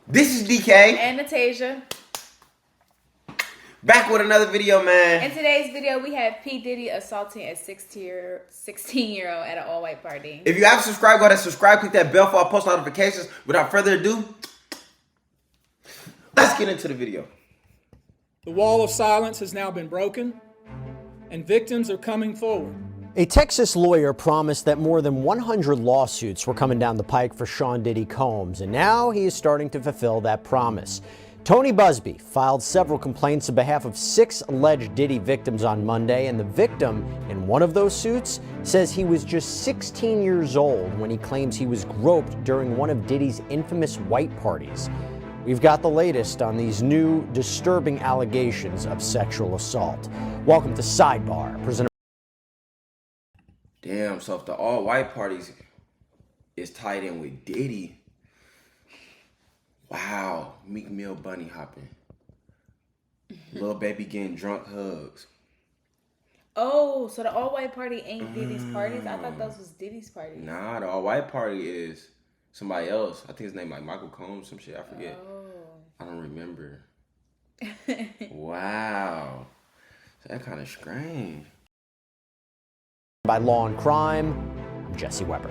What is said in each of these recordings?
This is DK and Natasia. Back with another video, man. In today's video, we have P. Diddy assaulting a 16-year-old at an all-white party. If you haven't subscribed, go ahead and subscribe. Click that bell for our post notifications. Without further ado, let's get into the video. The wall of silence has now been broken, and victims are coming forward. A Texas lawyer promised that more than 100 lawsuits were coming down the pike for Sean Diddy Combs, and now he is starting to fulfill that promise. Tony Busby filed several complaints on behalf of 6 alleged Diddy victims on Monday, and the victim in one of those suits says he was just 16 years old when he claims he was groped during one of Diddy's infamous white parties. We've got the latest on these new disturbing allegations of sexual assault. Welcome to Sidebar, presented. Damn, so if the all-white parties is tied in with Diddy, wow, Meek Mill bunny hopping. Lil Baby getting drunk hugs. Oh, so the all-white party ain't Diddy's parties? I thought those was Diddy's parties. Nah, the all-white party is somebody else. I think his name like Michael Combs, some shit, I forget. Oh. I don't remember. Wow. So that kind of strange. By Law and Crime, I'm Jesse Weber.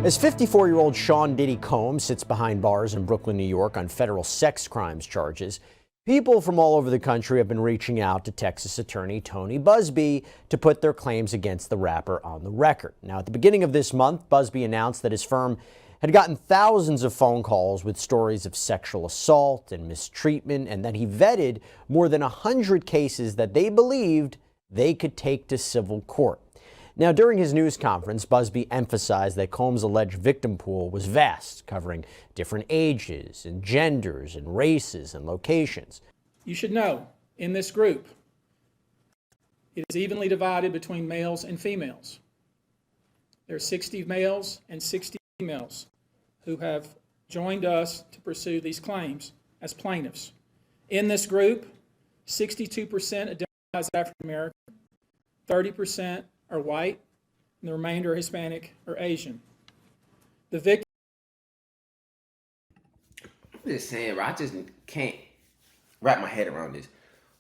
As 54-year-old Sean Diddy Combs sits behind bars in Brooklyn, New York on federal sex crimes charges, people from all over the country have been reaching out to Texas attorney Tony Busby to put their claims against the rapper on the record. Now, at the beginning of this month, Busby announced that his firm had gotten thousands of phone calls with stories of sexual assault and mistreatment, and that he vetted more than 100 cases that they believed they could take to civil court. Now, during his news conference, Busby emphasized that Combs' alleged victim pool was vast, covering different ages and genders and races and locations. You should know, in this group, it is evenly divided between males and females. There are 60 males and 60 females who have joined us to pursue these claims as plaintiffs. In this group, 62% identify as African American, 30% are white, and the remainder are Hispanic or Asian. The victim. I'm just saying, bro, I just can't wrap my head around this.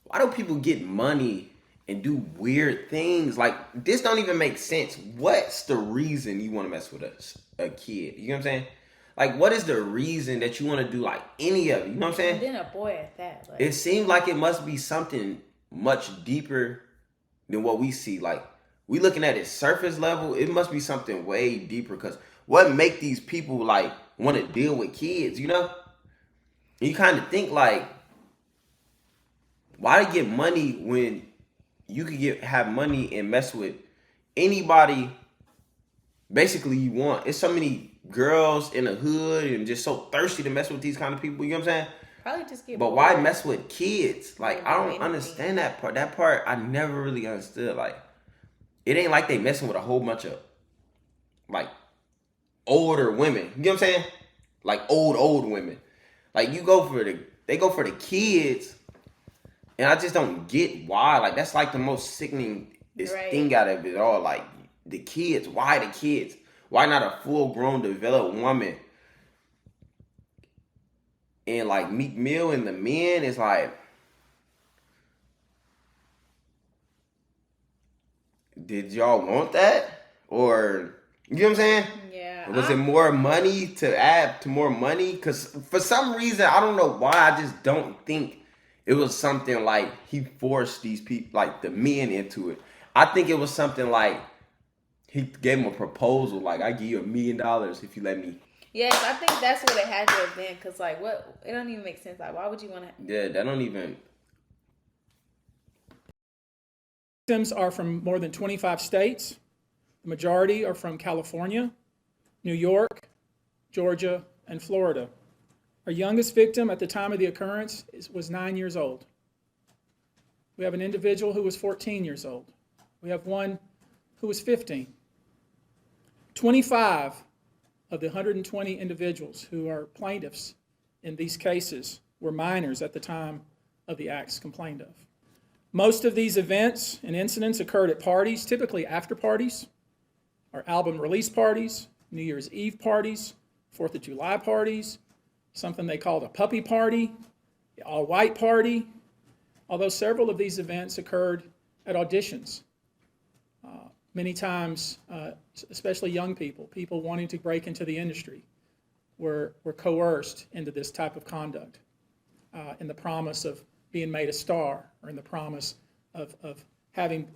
Why do people get money and do weird things? Like, this don't even make sense. What's the reason you want to mess with a kid? You know what I'm saying? Like, what is the reason that you want to do, like, any of it? You know what I'm saying? And then a boy at that. Like. It seems like it must be something much deeper than what we see. Like, we looking at it surface level, it must be something way deeper, because what make these people, like, want to deal with kids, you know? And you kind of think, like, why get money when you could have money and mess with anybody basically you want? It's so many girls in the hood and just so thirsty to mess with these kind of people, you know what I'm saying? Probably just get But bored. why mess with kids? Like, I don't understand that part. That part I never really understood. Like, it ain't like they messing with a whole bunch of, like, older women. You know what I'm saying? Like, old women. Like, they go for the kids, and I just don't get why. Like, that's like the most sickening thing out of it all. Like, the kids. Why the kids? Why not a full-grown, developed woman? And, like, Meek Mill and the men is like, did y'all want that? Or, you know what I'm saying? Yeah. Was it more money to add to more money? Because for some reason, I don't know why, I just don't think it was something like he forced these people, like the men, into it. I think it was something like he gave him a proposal, like, I give you $1 million if you let me. Yes, I think that's what it had to have been, because, like, what? It don't even make sense. Like, why would you want to? Yeah, that don't even. Victims are from more than 25 states. The majority are from California, New York, Georgia, and Florida. Our youngest victim at the time of the occurrence was 9 years old. We have an individual who was 14 years old. We have one who was 15. 25 of the 120 individuals who are plaintiffs in these cases were minors at the time of the acts complained of. Most of these events and incidents occurred at parties, typically after parties, or album release parties, New Year's Eve parties, 4th of July parties, something they called a puppy party, the all-white party, although several of these events occurred at auditions. Many times, especially young people wanting to break into the industry, were coerced into this type of conduct in the promise of being made a star, or in the promise of having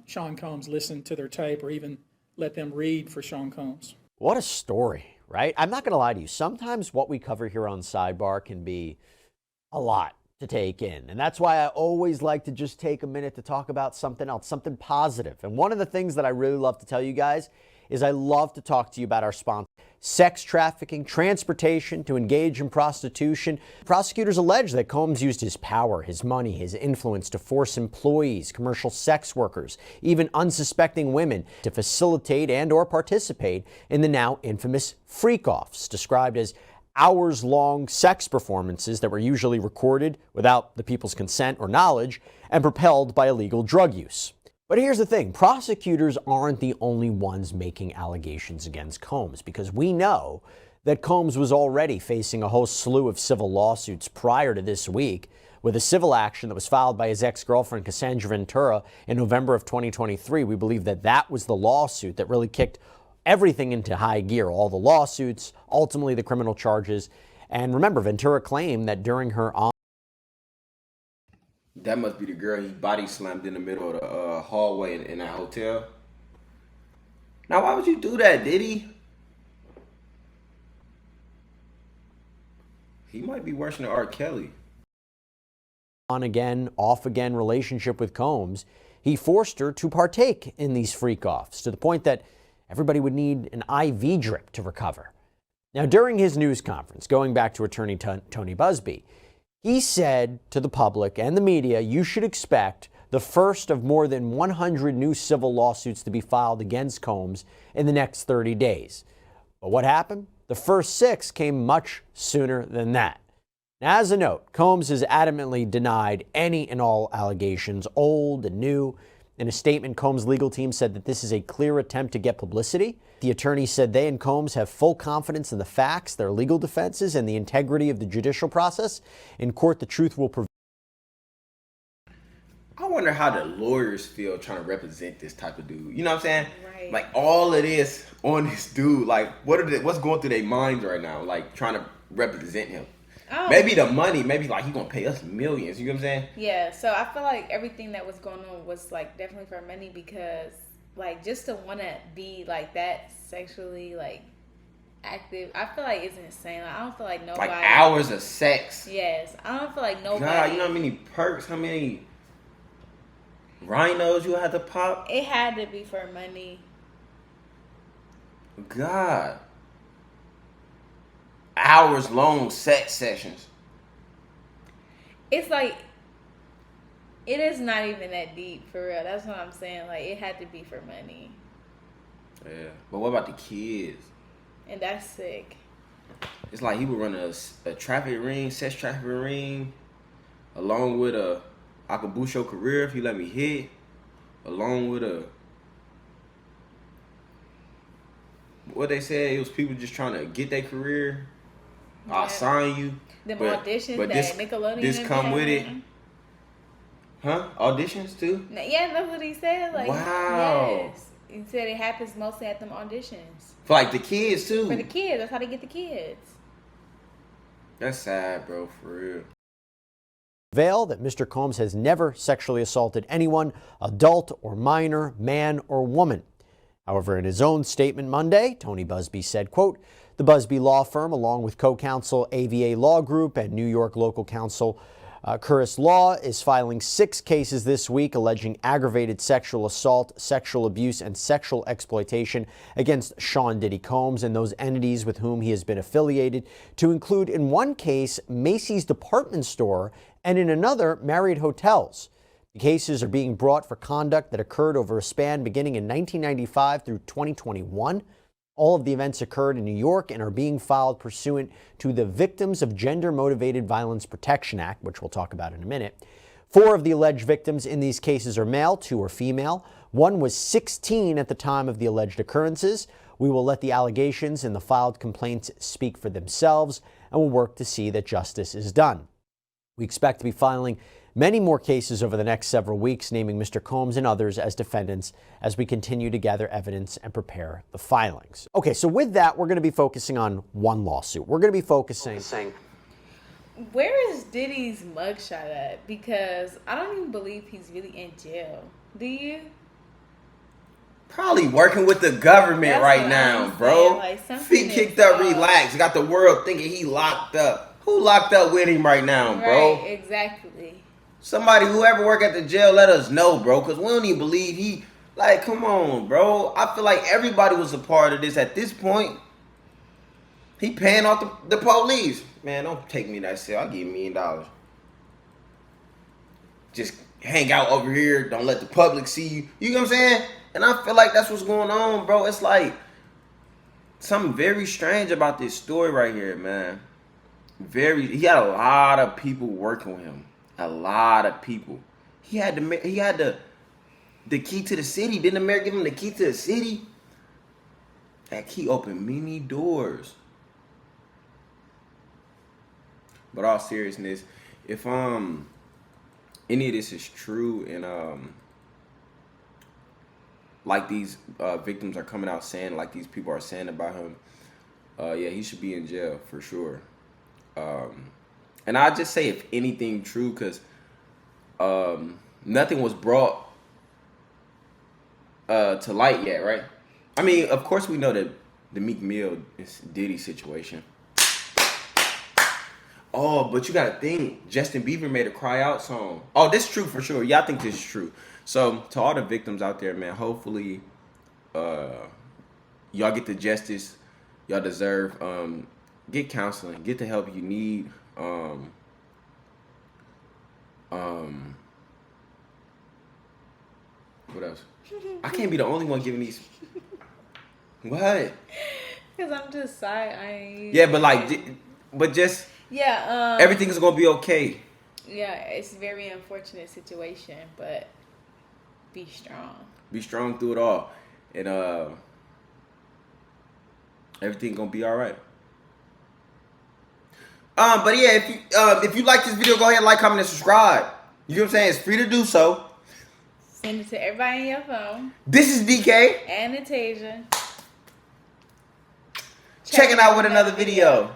Sean Combs listen to their tape, or even let them read for Sean Combs. What a story, right? I'm not going to lie to you. Sometimes what we cover here on Sidebar can be a lot to take in. And that's why I always like to just take a minute to talk about something else, something positive. And one of the things that I really love to tell you guys is I love to talk to you about our sponsor. Sex trafficking, transportation to engage in prostitution. Prosecutors allege that Combs used his power, his money, his influence to force employees, commercial sex workers, even unsuspecting women to facilitate and or participate in the now infamous freak-offs, described as hours-long sex performances that were usually recorded without the people's consent or knowledge and propelled by illegal drug use. But here's the thing, prosecutors aren't the only ones making allegations against Combs, because we know that Combs was already facing a whole slew of civil lawsuits prior to this week, with a civil action that was filed by his ex-girlfriend Cassandra Ventura in November of 2023. We believe that that was the lawsuit that really kicked everything into high gear, all the lawsuits, ultimately the criminal charges. And remember, Ventura claimed that during her That must be the girl he body slammed in the middle of the hallway in that hotel. Now, why would you do that, Diddy? He might be worse than R. Kelly. on-again, off-again relationship with Combs, he forced her to partake in these freak-offs to the point that everybody would need an IV drip to recover. Now, during his news conference, going back to attorney Tony Busby, he said to the public and the media, you should expect the first of more than 100 new civil lawsuits to be filed against Combs in the next 30 days. But what happened? The first 6 came much sooner than that. Now, as a note, Combs has adamantly denied any and all allegations, old and new. In a statement, Combs' legal team said that this is a clear attempt to get publicity. The attorney said they and Combs have full confidence in the facts, their legal defenses, and the integrity of the judicial process. In court, the truth will prevail. I wonder how the lawyers feel trying to represent this type of dude. You know what I'm saying? Right. Like, all of this on this dude. Like, what's going through their minds right now? Like, trying to represent him. Oh. Maybe the money. Maybe, like, he going to pay us millions. You know what I'm saying? Yeah, so I feel like everything that was going on was, like, definitely for money because, like, just to want to be, like, that sexually, like, active, I feel like it's insane. Like, I don't feel like nobody... Like, hours of sex. Yes. I don't feel like nobody... God, you know how many perks, how many rhinos you had to pop? It had to be for money. God. Hours long sex sessions. It's like... It is not even that deep, for real. That's what I'm saying. Like, it had to be for money. Yeah. But what about the kids? And that's sick. It's like he would run a traffic ring, sex traffic ring, along with I could boost your career if you let me hit, along with what they said, it was people just trying to get their career. Yeah. I'll sign you. Them auditions but that Nickelodeon this come with it. Huh? Auditions too? Yeah, that's what he said. Like, wow. Yes. He said it happens mostly at them auditions. For like the kids too. For the kids. That's how they get the kids. That's sad, bro, for real. That Mr. Combs has never sexually assaulted anyone, adult or minor, man or woman. However, in his own statement Monday, Tony Busby said, quote, the Busby Law Firm, along with co-counsel AVA Law Group and New York local counsel Curris Law, is filing 6 cases this week alleging aggravated sexual assault, sexual abuse, and sexual exploitation against Sean Diddy Combs and those entities with whom he has been affiliated, to include in one case Macy's department store and in another Marriott hotels. The cases are being brought for conduct that occurred over a span beginning in 1995 through 2021. All of the events occurred in New York and are being filed pursuant to the Victims of Gender-Motivated Violence Protection Act, which we'll talk about in a minute. 4 of the alleged victims in these cases are male, 2 are female. 1 was 16 at the time of the alleged occurrences. We will let the allegations in the filed complaints speak for themselves and will work to see that justice is done. We expect to be filing many more cases over the next several weeks, naming Mr. Combs and others as defendants as we continue to gather evidence and prepare the filings. Okay, so with that, we're going to be focusing on one lawsuit. We're going to be focusing... Where is Diddy's mugshot at? Because I don't even believe he's really in jail. Do you? Probably working with the government That's right what now, I'm bro. saying, like, something Feet is kicked up, off. relaxed. Got the world thinking he locked up. Who locked up with him right now, bro? Right, exactly. Somebody, whoever work at the jail, let us know, bro. Because we don't even believe he... Like, come on, bro. I feel like everybody was a part of this at this point. He paying off the police. Man, don't take me that shit. I'll give you $1 million. Just hang out over here. Don't let the public see you. You know what I'm saying? And I feel like that's what's going on, bro. It's like something very strange about this story right here, man. He had a lot of people working with him. A lot of people. He had the key to the city. Didn't the mayor give him the key to the city? That key opened many doors. But all seriousness, if any of this is true and like these victims are coming out saying, like these people are saying about him, yeah, he should be in jail for sure. And I just say if anything true, because nothing was brought to light yet, right? I mean, of course we know that the Meek Mill is Diddy situation. Oh, but you gotta think, Justin Bieber made a Cry Out song. Oh, this is true for sure. Yeah, I think this is true. So, to all the victims out there, man, hopefully y'all get the justice y'all deserve. Get counseling. Get the help you need. What else? I can't be the only one giving these. What? Because I'm just side-eyeing. Yeah, but just... Yeah. Everything's gonna be okay. Yeah, it's a very unfortunate situation, but be strong. Be strong through it all, and everything gonna be all right. But yeah, if you like this video, go ahead, like, comment, and subscribe. You know what I'm saying? It's free to do so. Send it to everybody in your phone. This is DK and Natasia. checking out with another video.